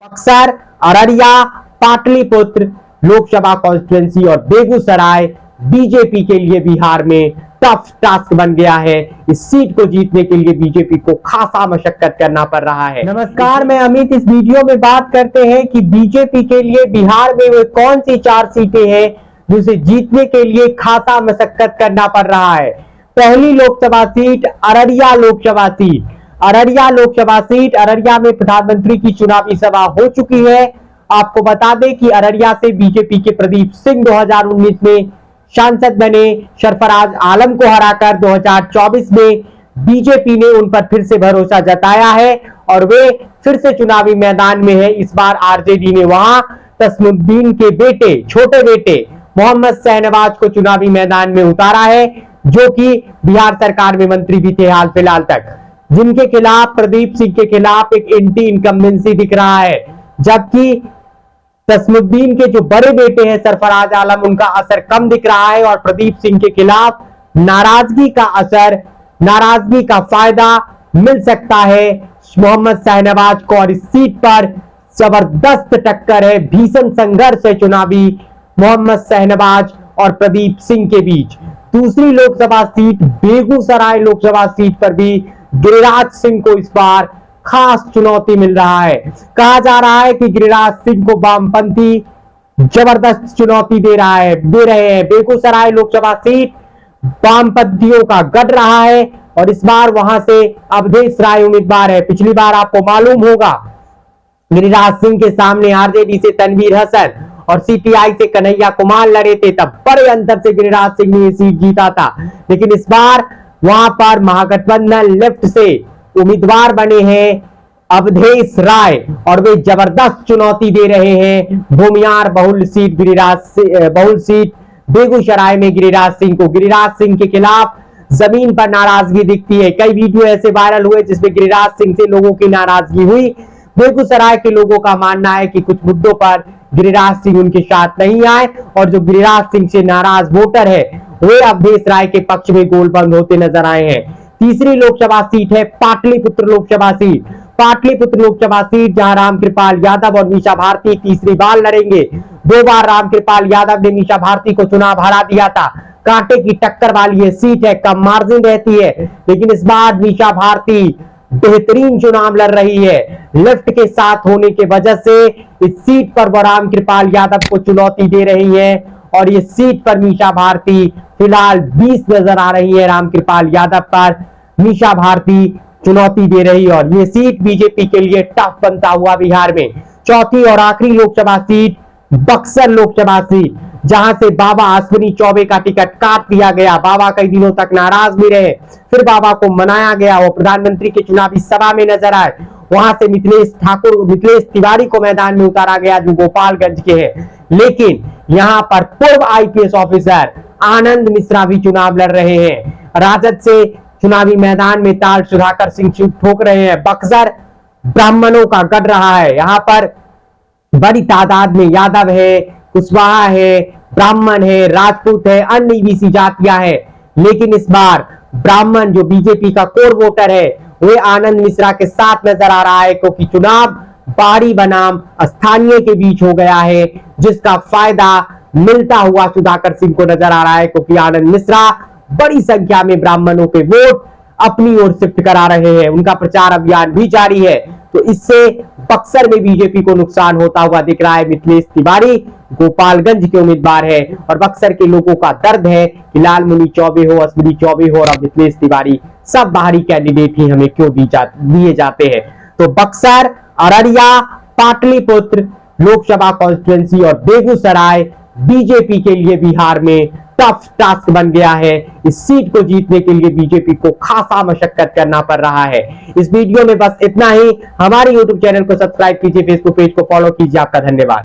Buxar, Araria, Pataliputra Lok Sabha constituency और Begusarai BJP के लिए बिहार में टफ टास्क बन गया है। इस सीट को जीतने के लिए बीजेपी को खासा मशक्कत करना पड़ रहा है। नमस्कार, मैं अमित। इस वीडियो में बात करते हैं कि बीजेपी के लिए बिहार में वो कौन सी 4 सीटें हैं जिसे जीतने के लिए खासा मशक्कत करना पड़ रहा है। पहली Lok Sabha seat Araria Lok Sabha seat. Araria Lok Sabha seat, Araria में प्रधानमंत्री की चुनावी सभा हो चुकी है। आपको बता दें कि अररिया से बीजेपी के प्रदीप सिंह 2019 में सांसद बने। सरफराज आलम को हराकर 2024 में बीजेपी ने उन पर फिर से भरोसा जताया है और वे फिर से चुनावी मैदान में है। इस बार आरजेडी ने वहां तस्मुद्दीन के बेटे, छोटे बेटे मोहम्मद शहनवाज को चुनावी मैदान में उतारा है, जो कि बिहार सरकार में मंत्री भी थे हाल फिलहाल तक, जिनके खिलाफ, प्रदीप सिंह के खिलाफ एक एंटी इनकम्बेंसी दिख रहा है। जबकि तस्मुद्दीन के जो बड़े बेटे हैं सरफराज आलम, उनका असर कम दिख रहा है और प्रदीप सिंह के खिलाफ नाराजगी का असर, नाराजगी का फायदा मिल सकता है मोहम्मद शहनवाज को। और इस सीट पर जबरदस्त टक्कर है, भीषण संघर्ष है चुनावी मोहम्मद शहनवाज और प्रदीप सिंह के बीच। दूसरी लोकसभा सीट बेगूसराय लोकसभा सीट पर भी गिरिराज सिंह को इस बार खास चुनौती मिल रहा है। कहा जा रहा है कि गिरिराज सिंह को वामपंथी जबरदस्त चुनौती दे रहे हैं। बेगूसराय लोकसभा सीट वामपंथियों का गढ़ रहा है और इस बार वहां से अवधेश राय उम्मीदवार है। पिछली बार आपको मालूम होगा गिरिराज सिंह के सामने आरजेडी से तनवीर हसन और सीपीआई से कन्हैया कुमार लड़े थे, तब बड़े अंतर से गिरिराज सिंह ने सीट जीता था। लेकिन इस बार वहां पर महागठबंधन लेफ्ट से उम्मीदवार बने हैं अवधेश राय और वे जबरदस्त चुनौती दे रहे हैं भूमियार बहुल सीट बेगूसराय में गिरिराज सिंह को। गिरिराज सिंह के खिलाफ जमीन पर नाराजगी दिखती है। कई वीडियो ऐसे वायरल हुए जिसमें गिरिराज सिंह से लोगों की नाराजगी हुई। बेगूसराय के लोगों का मानना है कि कुछ मुद्दों पर गिरिराज सिंह उनके साथ नहीं आए और जो गिरिराज सिंह से नाराज वोटर है वे अवधेश राय के पक्ष में गोलबंद होते नजर आए हैं। तीसरी लोकसभा सीट है पाटलिपुत्र लोकसभा सीट। पाटलिपुत्र लोकसभा सीट जहां रामकृपाल यादव और मीसा भारती तीसरी बार लड़ेंगे। 2 बार रामकृपाल यादव ने मीसा भारती को चुनाव हरा दिया था। कांटे की टक्कर वाली ये सीट है, कम मार्जिन रहती है, लेकिन इस बार मीसा भारती बेहतरीन चुनाव लड़ रही है। लेफ्ट के साथ होने की वजह से इस सीट पर वो रामकृपाल यादव को चुनौती दे रही है और ये सीट पर मीसा भारती फिलहाल 20 नजर आ रही है। रामकृपाल यादव पर मीसा भारती चुनौती दे रही है और ये सीट बीजेपी के लिए टफ बनता हुआ बिहार में। चौथी और आखिरी लोकसभा सीट बक्सर लोकसभा सीट, जहां से बाबा अश्विनी चौबे का टिकट काट दिया गया। बाबा कई दिनों तक नाराज भी रहे, फिर बाबा को मनाया गया। वो प्रधानमंत्री की चुनावी सभा में नजर आए। वहां से मिथिलेश तिवारी को मैदान में उतारा गया जो गोपालगंज के हैं। लेकिन यहां पर पूर्व आईपीएस ऑफिसर आनंद मिश्रा भी चुनाव लड़ रहे हैं। राजद से चुनावी मैदान में ताल सुधाकर सिंह ठोक रहे हैं। बक्सर ब्राह्मणों का गढ़ रहा है। यहां पर बड़ी तादाद में यादव है, कुशवाहा है, ब्राह्मण है, राजपूत है, अन्य ईबीसी जातियां हैं। लेकिन इस बार ब्राह्मण जो बीजेपी का कोर वोटर है वे आनंद मिश्रा के साथ नजर आ रहा है, क्योंकि चुनाव बारी बनाम स्थानीय के बीच हो गया है, जिसका फायदा मिलता हुआ सुधाकर सिंह को नजर आ रहा है, क्योंकि आनंद मिश्रा बड़ी संख्या में ब्राह्मणों के वोट अपनी ओर शिफ्ट करा रहे हैं। उनका प्रचार अभियान भी जारी है, तो इससे बक्सर में बीजेपी को नुकसान होता हुआ दिख रहा है। मिथिलेश तिवारी गोपालगंज के उम्मीदवार है और बक्सर के लोगों का दर्द है कि लालमुनि चौबे हो, अश्विनी चौबे हो और मिथिलेश तिवारी, सब बाहरी कैंडिडेट ही हमें क्यों दिए जाते हैं। तो बक्सर, अररिया, पाटलिपुत्र लोकसभा कॉन्स्टिट्यूंसी और बेगूसराय बीजेपी के लिए बिहार में टफ टास्क बन गया है। इस सीट को जीतने के लिए बीजेपी को खासा मशक्कत करना पड़ रहा है। इस वीडियो में बस इतना ही। हमारे यूट्यूब चैनल को सब्सक्राइब कीजिए, फेसबुक पेज को फॉलो कीजिए। आपका धन्यवाद।